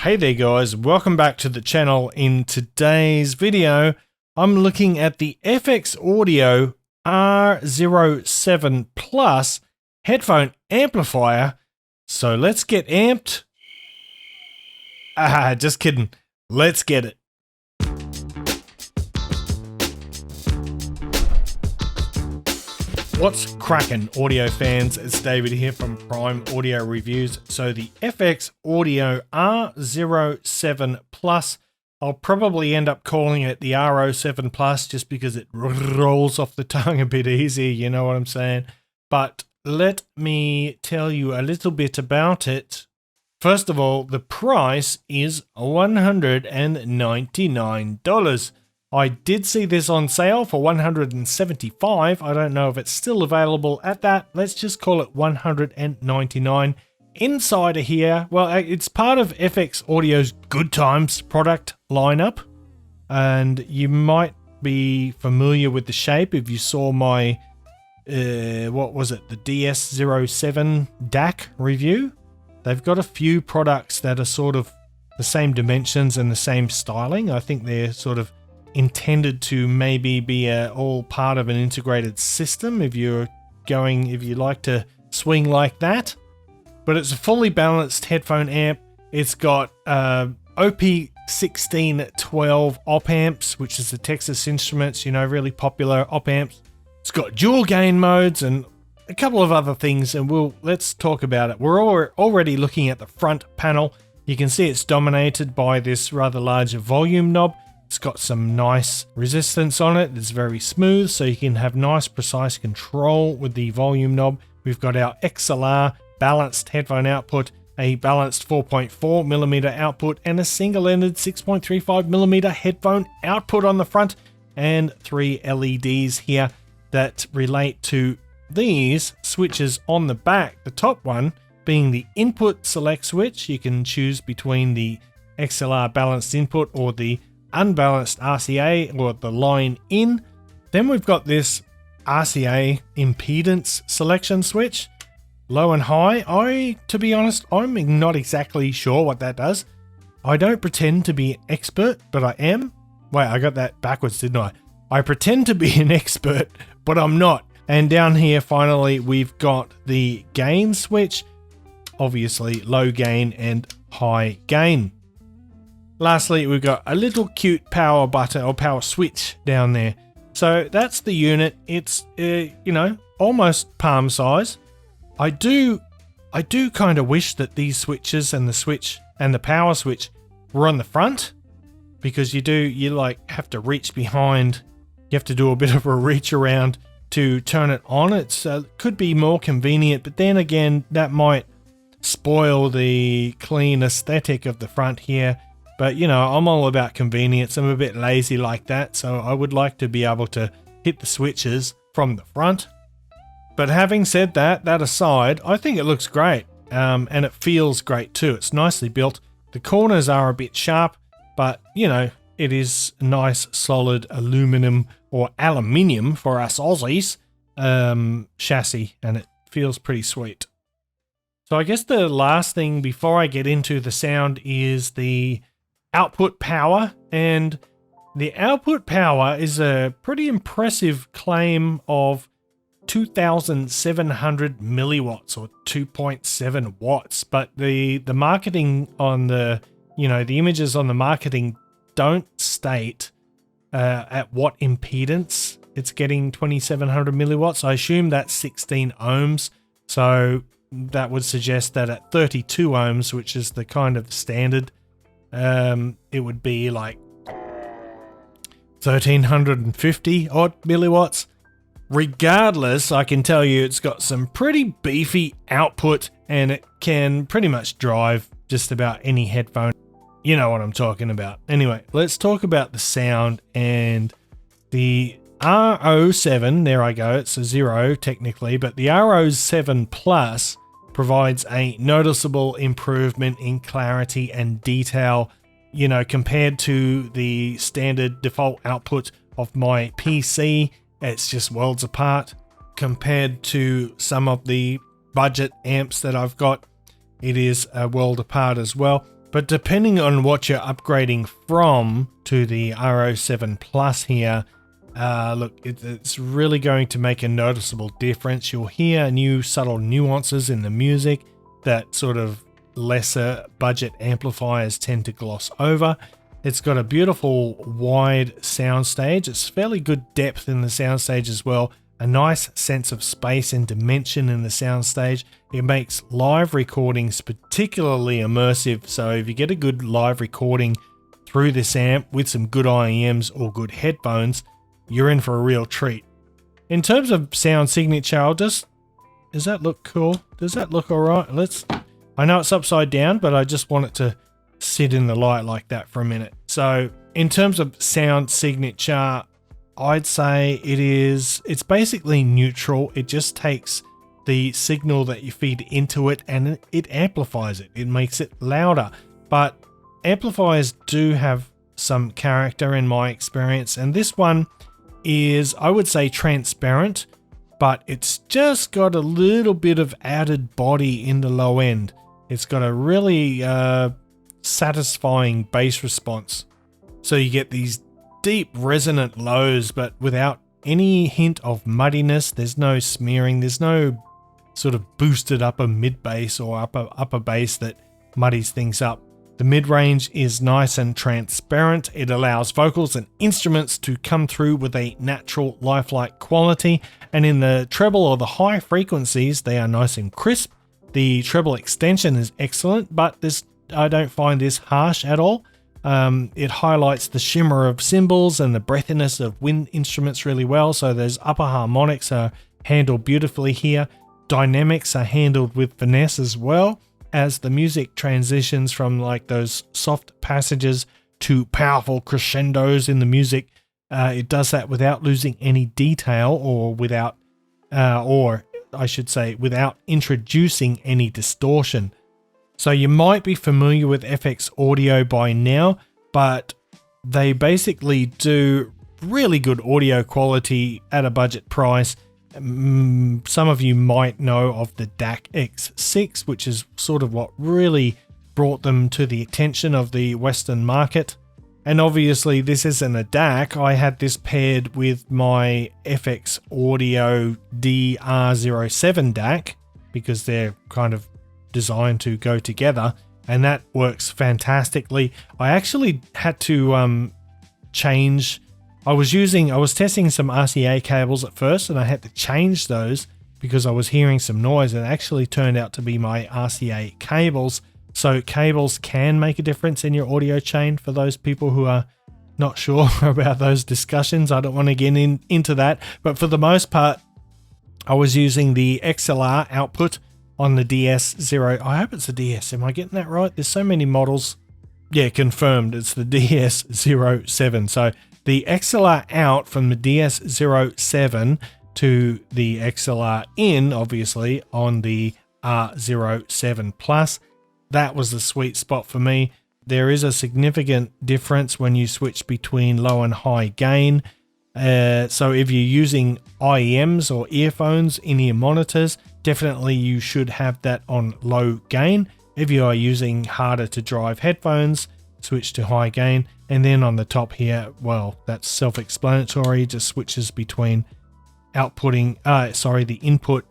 Hey there guys, welcome back to the channel. In today's video, I'm looking at the FX Audio R07Plus headphone amplifier. So let's get amped. Just kidding. Let's get it. What's cracking, audio fans? It's David here from Prime Audio Reviews. So the FX Audio R07 Plus, I'll probably end up calling it the R07 Plus just because it rolls off the tongue a bit easier, you know what I'm saying? But let me tell you a little bit about it. First of all, the price is $199. I did see this on sale for $175. I don't know if it's still available at that. Let's just call it $199. Inside of here, well, it's part of FX Audio's Good Times product lineup. And you might be familiar with the shape if you saw my, what was it, the DS07 DAC review. They've got a few products that are sort of the same dimensions and the same styling. I think they're sort of intended to maybe be all part of an integrated system if you like to swing like that. But it's a fully balanced headphone amp. It's got OP1612 op amps, which is the Texas Instruments, really popular op amps. It's got dual gain modes and a couple of other things, and let's talk about it. We're already looking at the front panel. You can see it's dominated by this rather large volume knob. It's got some nice resistance on it. It's very smooth, so you can have nice, precise control with the volume knob. We've got our XLR balanced headphone output, a balanced 4.4mm output, and a single-ended 6.35mm headphone output on the front, and 3 LEDs here that relate to these switches on the back. The top one being the input select switch. You can choose between the XLR balanced input or the unbalanced RCA or the line in. Then we've got this RCA impedance selection switch, low and high. To be honest, I'm not exactly sure what that does. I don't pretend to be an expert, but I am. Wait, I got that backwards, didn't I? I pretend to be an expert, but I'm not. And down here, finally, we've got the gain switch, obviously low gain and high gain. Lastly, we've got a little cute power button or power switch down there. So that's the unit. It's, almost palm size. I do kind of wish that these switches and the switch and the power switch were on the front, because you like have to reach behind. You have to do a bit of a reach around to turn it on. It could be more convenient, but then again, that might spoil the clean aesthetic of the front here. But, I'm all about convenience. I'm a bit lazy like that, so I would like to be able to hit the switches from the front. But having said that aside, I think it looks great, and it feels great too. It's nicely built. The corners are a bit sharp, but, it is nice, solid aluminum or aluminium for us Aussies chassis, and it feels pretty sweet. So I guess the last thing before I get into the sound is the output power, and the output power is a pretty impressive claim of 2,700 milliwatts or 2.7 watts. But the marketing on the images on the marketing don't state at what impedance it's getting 2,700 milliwatts. I assume that's 16 ohms, so that would suggest that at 32 ohms, which is the kind of standard, it would be like 1,350 odd milliwatts. Regardless, I can tell you it's got some pretty beefy output, and it can pretty much drive just about any headphone. You know what I'm talking about. Anyway, let's talk about the sound and the R07. There I go. It's a 0 technically, but the R07 Plus provides a noticeable improvement in clarity and detail, compared to the standard default output of my PC. It's just worlds apart. Compared to some of the budget amps that I've got, it is a world apart as well. But depending on what you're upgrading from to the R07 Plus here, look, it's really going to make a noticeable difference. You'll hear new subtle nuances in the music that sort of lesser budget amplifiers tend to gloss over. It's got a beautiful wide soundstage. It's fairly good depth in the soundstage as well. A nice sense of space and dimension in the soundstage. It makes live recordings particularly immersive. So if you get a good live recording through this amp with some good IEMs or good headphones, you're in for a real treat. In terms of sound signature, does that look cool? Does that look alright? I know it's upside down, but I just want it to sit in the light like that for a minute. So in terms of sound signature, I'd say it's basically neutral. It just takes the signal that you feed into it and it amplifies it. It makes it louder. But amplifiers do have some character in my experience, and this one is, I would say, transparent, but it's just got a little bit of added body in the low end. It's got a really satisfying bass response. So you get these deep resonant lows, but without any hint of muddiness. There's no smearing. There's no sort of boosted upper mid bass or upper bass that muddies things up. The mid-range is nice and transparent. It allows vocals and instruments to come through with a natural, lifelike quality. And in the treble or the high frequencies, they are nice and crisp. The treble extension is excellent, but I don't find this harsh at all. It highlights the shimmer of cymbals and the breathiness of wind instruments really well. So those upper harmonics are handled beautifully here. Dynamics are handled with finesse as well. As the music transitions from like those soft passages to powerful crescendos in the music, it does that without losing any detail or without introducing any distortion. So you might be familiar with FX Audio by now, but they basically do really good audio quality at a budget price. Some of you might know of the DAC X6, which is sort of what really brought them to the attention of the Western market. And obviously this isn't a DAC. I had this paired with my FX Audio R07 DAC because they're kind of designed to go together, and that works fantastically. I actually had to change. I was testing some RCA cables at first, and I had to change those because I was hearing some noise, and it actually turned out to be my RCA cables. So cables can make a difference in your audio chain for those people who are not sure about those discussions. I don't want to get into that, but for the most part, I was using the XLR output on the DS0. I hope it's the DS. Am I getting that right? There's so many models. Yeah, confirmed. It's the DS07. So the XLR out from the DS07 to the XLR in, obviously, on the R07 Plus. That was the sweet spot for me. There is a significant difference when you switch between low and high gain. So if you're using IEMs or earphones in your monitors, definitely you should have that on low gain. If you are using harder to drive headphones, switch to high gain. And then on the top here, well, that's self-explanatory, just switches between the input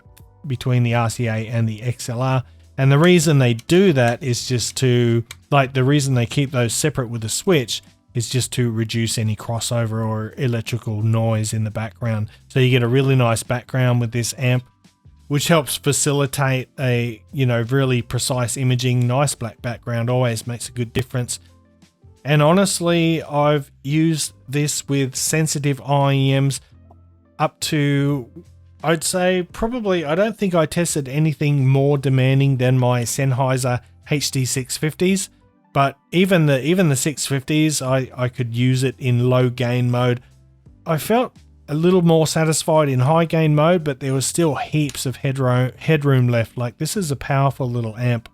between the RCA and the XLR. And the reason they do that is just to, the reason they keep those separate with the switch is just to reduce any crossover or electrical noise in the background. So you get a really nice background with this amp, which helps facilitate a, really precise imaging. Nice black background always makes a good difference. And honestly, I've used this with sensitive IEMs up to, I'd say probably, I don't think I tested anything more demanding than my Sennheiser HD650s, but even the 650s, I could use it in low gain mode. I felt a little more satisfied in high gain mode, but there was still heaps of headroom left. Like, this is a powerful little amp.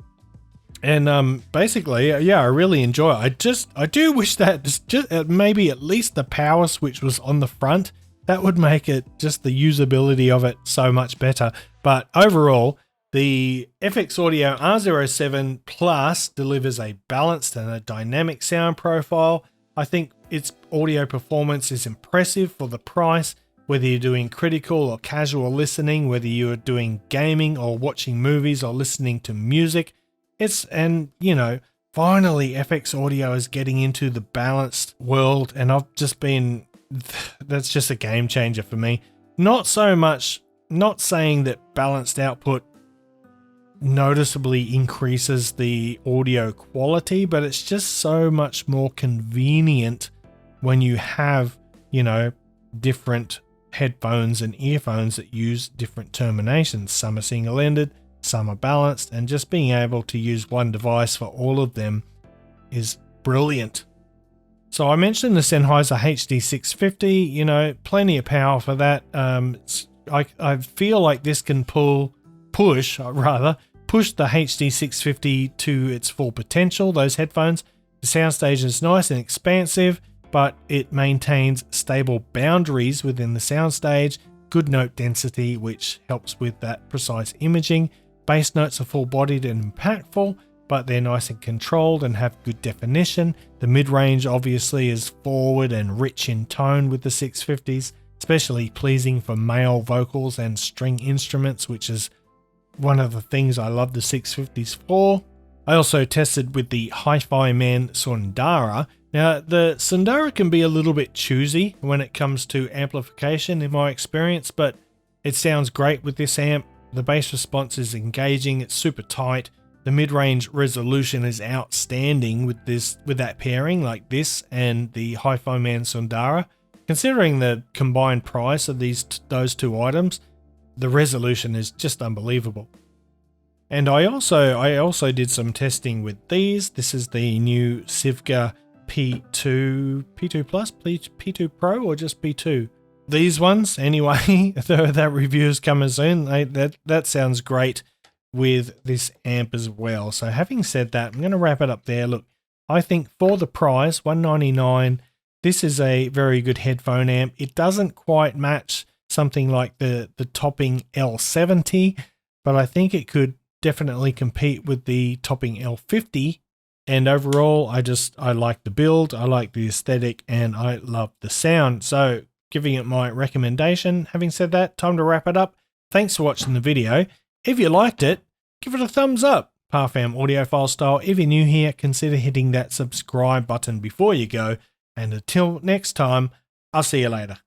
And basically, yeah, I really enjoy it. I do wish that just maybe at least the power switch was on the front. That would make it, just the usability of it, so much better. But overall, The FX Audio R07Plus delivers a balanced and a dynamic sound profile. I think its audio performance is impressive for the price, whether you're doing critical or casual listening, whether you're doing gaming or watching movies or listening to music. Finally FX Audio is getting into the balanced world, and that's just a game changer for me. Not saying that balanced output noticeably increases the audio quality, but it's just so much more convenient when you have, different headphones and earphones that use different terminations. Some are single-ended, some are balanced, and just being able to use one device for all of them is brilliant. So I mentioned the Sennheiser HD650, plenty of power for that. I feel like this can push the HD650 to its full potential, those headphones. The soundstage is nice and expansive, but it maintains stable boundaries within the soundstage, good note density, which helps with that precise imaging. Bass notes are full-bodied and impactful, but they're nice and controlled and have good definition. The mid-range obviously is forward and rich in tone with the 650s, especially pleasing for male vocals and string instruments, which is one of the things I love the 650s for. I also tested with the Hi-Fi Man Sundara. Now, the Sundara can be a little bit choosy when it comes to amplification in my experience, but it sounds great with this amp. The bass response is engaging, it's super tight. The mid-range resolution is outstanding with that pairing like this and the Hi-Fi Man Sundara. Considering the combined price of those two items, the resolution is just unbelievable. And I also did some testing with these. This is the new Sivka P2 Plus, P2 Pro, or just P2? These ones, anyway. That review is coming soon. That sounds great with this amp as well. So having said that, I'm going to wrap it up there. Look, I think for the price, $199, this is a very good headphone amp. It doesn't quite match something like the Topping L70, but I think it could definitely compete with the Topping L50. And overall, I like the build, I like the aesthetic, and I love the sound. So giving it my recommendation. Having said that, time to wrap it up. Thanks for watching the video. If you liked it, give it a thumbs up. Parfam Audiophile style. If you're new here, consider hitting that subscribe button before you go. And until next time, I'll see you later.